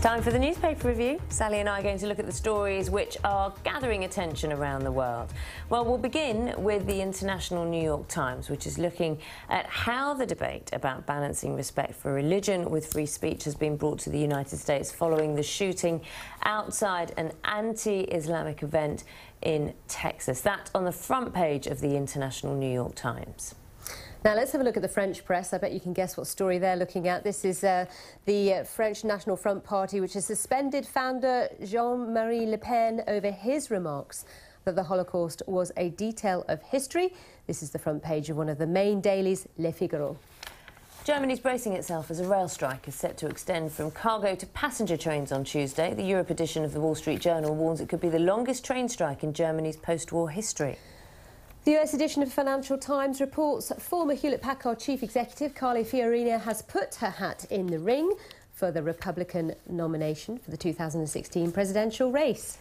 Time for the newspaper review. Sally and I are going to look at the stories which are gathering attention around the world. Well, we'll begin with the International New York Times, which is looking at how the debate about balancing respect for religion with free speech has been brought to the United States following the shooting outside an anti-Islamic event in Texas. That on the front page of the International New York Times. Now let's have a look at the French press. I bet you can guess what story they're looking at. This is the French National Front Party, which has suspended founder Jean-Marie Le Pen over his remarks that the Holocaust was a detail of history. This is the front page of one of the main dailies, Le Figaro. Germany's bracing itself as a rail strike is set to extend from cargo to passenger trains on Tuesday. The Europe edition of the Wall Street Journal warns it could be the longest train strike in Germany's post-war history. The US edition of Financial Times reports former Hewlett-Packard chief executive Carly Fiorina has put her hat in the ring for the Republican nomination for the 2016 presidential race.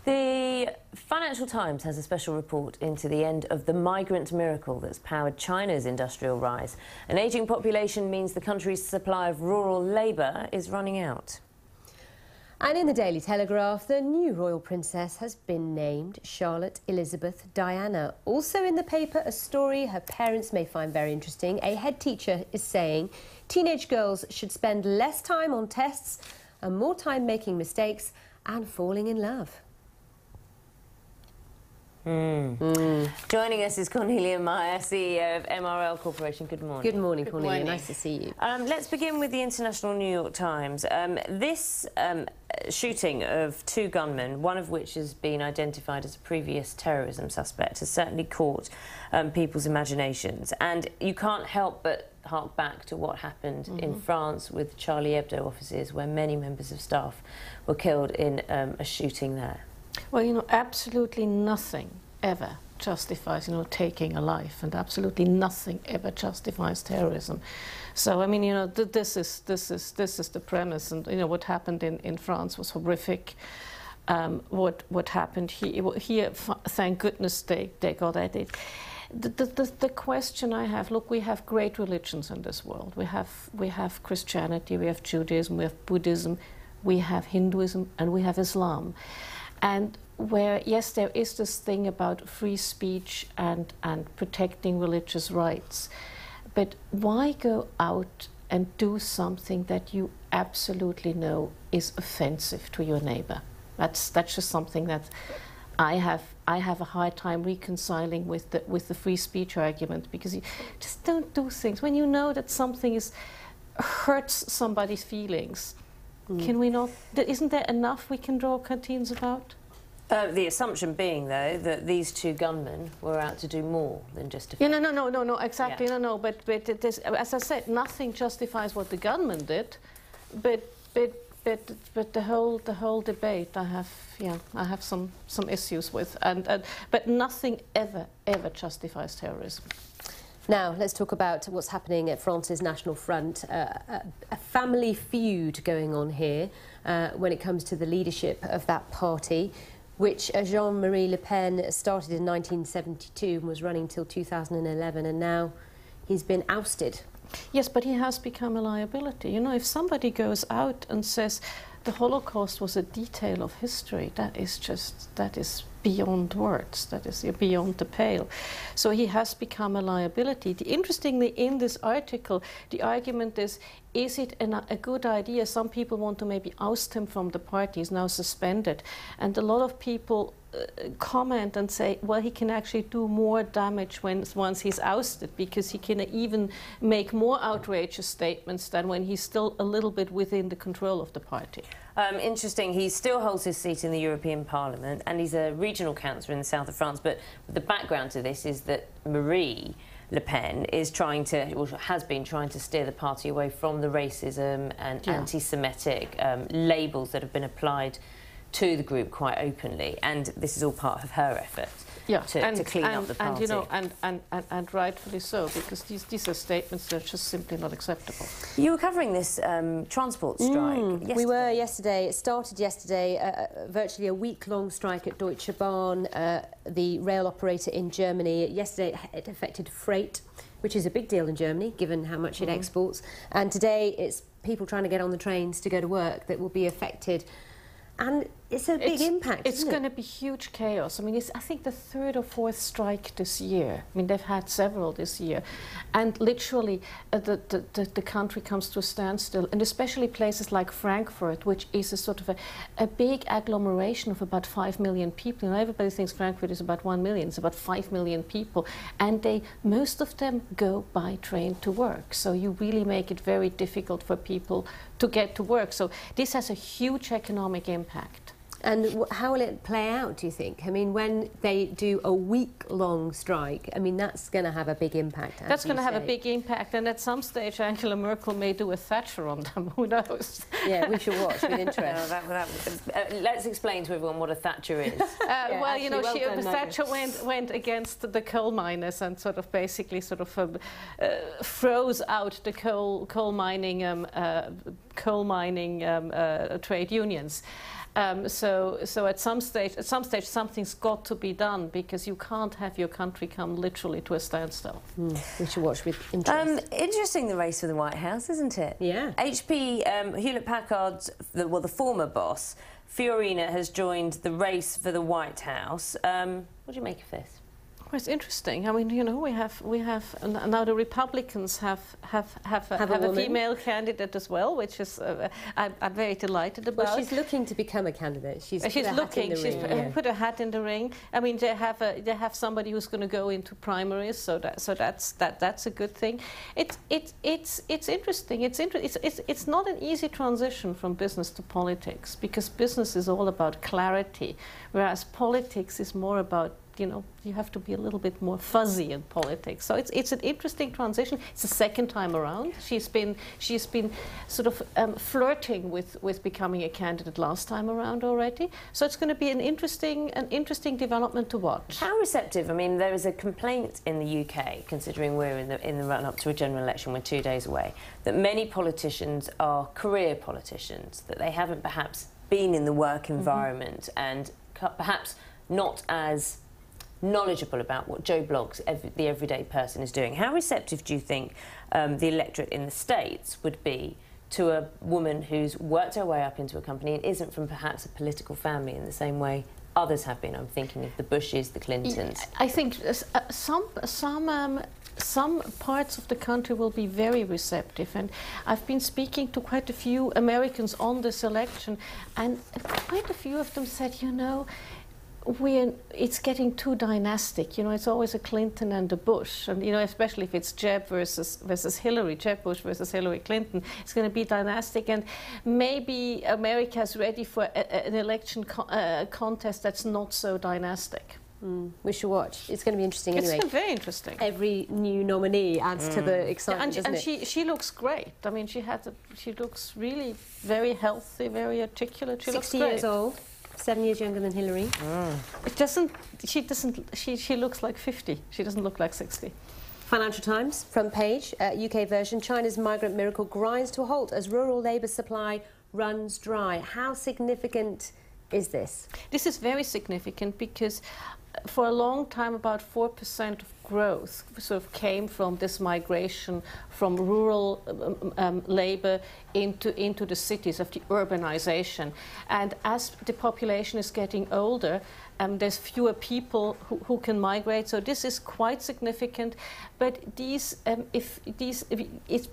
The Financial Times has a special report into the end of the migrant miracle that's powered China's industrial rise. An ageing population means the country's supply of rural labour is running out. And in the Daily Telegraph, the new royal princess has been named Charlotte Elizabeth Diana. Also in the paper, a story her parents may find very interesting. A head teacher is saying teenage girls should spend less time on tests and more time making mistakes and falling in love. Joining us is Cornelia Meyer, CEO of MRL Corporation. Good morning. Good morning, Cornelia. Good morning. Nice to see you. Let's begin with the International New York Times. This shooting of two gunmen, one of which has been identified as a previous terrorism suspect, has certainly caught people's imaginations. And you can't help but hark back to what happened in France with Charlie Hebdo offices, where many members of staff were killed in a shooting there. Well, you know, absolutely nothing ever justifies, you know, taking a life, and absolutely nothing ever justifies terrorism. So, I mean, you know, this is the premise, and you know what happened in France was horrific. What happened here, thank goodness they got at it. The question I have, look, we have great religions in this world. We have Christianity, we have Judaism, we have Buddhism, we have Hinduism, and we have Islam. And where, yes, there is this thing about free speech and protecting religious rights, but why go out and do something that you absolutely know is offensive to your neighbor? That's just something that I have a hard time reconciling with the free speech argument, because you just don't do things when you know that something hurts somebody's feelings. Can we not? Isn't there enough we can draw curtains about? The assumption being, though, that these two gunmen were out to do more than just. Yeah, no, exactly, yeah. No. But it is, as I said, nothing justifies what the gunmen did, but the whole debate, I have some issues with, but nothing ever justifies terrorism. Now, let's talk about what's happening at France's National Front. A family feud going on here when it comes to the leadership of that party, which Jean-Marie Le Pen started in 1972 and was running till 2011, and now he's been ousted. Yes, but he has become a liability. You know, if somebody goes out and says the Holocaust was a detail of history, that is beyond words, that is beyond the pale. So he has become a liability. Interestingly, in this article, the argument is it a good idea? Some people want to maybe oust him from the party. He's now suspended. And a lot of people comment and say, well, he can actually do more damage once he's ousted, because he can even make more outrageous statements than when he's still a little bit within the control of the party. Interesting, he still holds his seat in the European Parliament, and he's a regional councillor in the south of France, but the background to this is that Marie Le Pen is has been trying to steer the party away from the racism and anti-Semitic labels that have been applied to the group quite openly, and this is all part of her effort to clean up the party. And, you know, and rightfully so, because these are statements that are just simply not acceptable. You were covering this transport strike yesterday. We were yesterday. It started yesterday, virtually a week-long strike at Deutsche Bahn, the rail operator in Germany. Yesterday it affected freight, which is a big deal in Germany, given how much it exports. And today it's people trying to get on the trains to go to work that will be affected. And it's a big impact, It's going to be huge chaos. I mean, it's, I think, the 3rd or 4th strike this year. I mean, they've had several this year. And literally, the country comes to a standstill. And especially places like Frankfurt, which is a sort of a big agglomeration of about 5 million people. You know, everybody thinks Frankfurt is about 1 million. It's about 5 million people. And most of them go by train to work. So you really make it very difficult for people to get to work. So this has a huge economic impact. And how will it play out, do you think? I mean, when they do a week-long strike, I mean, that's going to have a big impact. That's going to have a big impact, and at some stage Angela Merkel may do a Thatcher on them, who knows? Yeah, we should watch with interest. Let's explain to everyone what a Thatcher is. Well, you know, Thatcher went against the coal miners and sort of basically sort of froze out the coal mining trade unions. So at some stage something's got to be done, because you can't have your country come literally to a standstill. We should watch with interest. Interesting, the race for the White House, isn't it? Yeah. HP, Hewlett-Packard's, the former boss, Fiorina, has joined the race for the White House. What do you make of this? Well, it's interesting. I mean, you know, we have now the Republicans have a female candidate as well, which is I'm very delighted about. Well, she's looking to become a candidate. She's looking. She's put her hat in the ring. I mean, they have somebody who's going to go into primaries, so that's a good thing. It's interesting. It's not an easy transition from business to politics, because business is all about clarity, whereas politics is more about, you know, you have to be a little bit more fuzzy in politics. So it's an interesting transition. It's the second time around. She's been sort of flirting with becoming a candidate last time around already. So it's going to be an interesting development to watch. How receptive? I mean, there is a complaint in the UK, considering we're in the run-up to a general election, we're 2 days away, that many politicians are career politicians, that they haven't perhaps been in the work environment and perhaps not as knowledgeable about what Joe Bloggs, the everyday person, is doing. How receptive do you think the electorate in the States would be to a woman who's worked her way up into a company and isn't from perhaps a political family in the same way others have been? I'm thinking of the Bushes, the Clintons. I think some parts of the country will be very receptive, and I've been speaking to quite a few Americans on this election, and quite a few of them said, you know, it's getting too dynastic. You know, it's always a Clinton and a Bush, and you know, especially if it's Jeb versus Hillary, Jeb Bush versus Hillary Clinton, it's going to be dynastic. And maybe America's ready for an election contest that's not so dynastic. We should watch. It's going to be interesting anyway. It's very interesting. Every new nominee adds to the excitement, and she looks great. I mean, she looks really very healthy, very articulate. She looks great. 60 years old. 7 years younger than Hillary. She looks like 50. She doesn't look like 60. Financial Times, front page, UK version. China's migrant miracle grinds to a halt as rural labour supply runs dry. How significant is this? This is very significant because for a long time about 4% of growth sort of came from this migration from rural labour into the cities, of the urbanization. And as the population is getting older, there's fewer people who can migrate, so this is quite significant. But it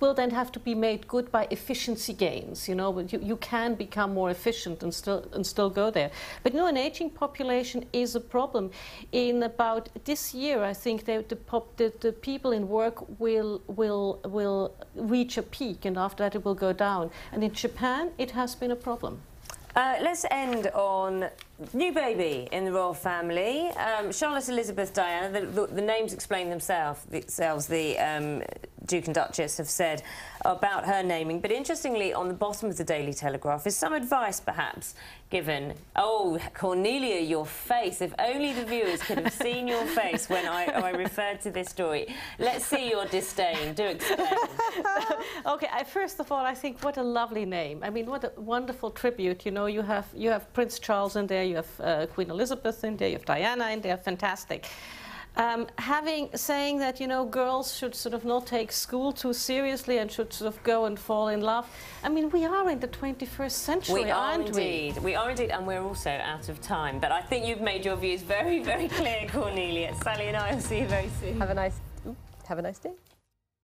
will then have to be made good by efficiency gains. You know, you can become more efficient and still go there. But you know, an aging population is a problem. In about this year, I think the people in work will reach a peak, and after that it will go down. And in Japan, it has been a problem. Let's end on new baby in the royal family. Charlotte Elizabeth Diana, the names explain themselves. The Duke and Duchess have said about her naming. But interestingly, on the bottom of the Daily Telegraph is some advice, perhaps, given. Oh, Cornelia, your face. If only the viewers could have seen your face when I referred to this story. Let's see your disdain. Do explain. OK, first of all, I think what a lovely name. I mean, what a wonderful tribute. You know, you have Prince Charles in there, you have Queen Elizabeth in there, you have Diana in there. Fantastic. saying that, you know, girls should sort of not take school too seriously and should sort of go and fall in love. I mean, we are in the 21st century, aren't we? We are indeed, and we're also out of time. But I think you've made your views very, very clear, Cornelia. Sally and I will see you very soon. Have a nice day.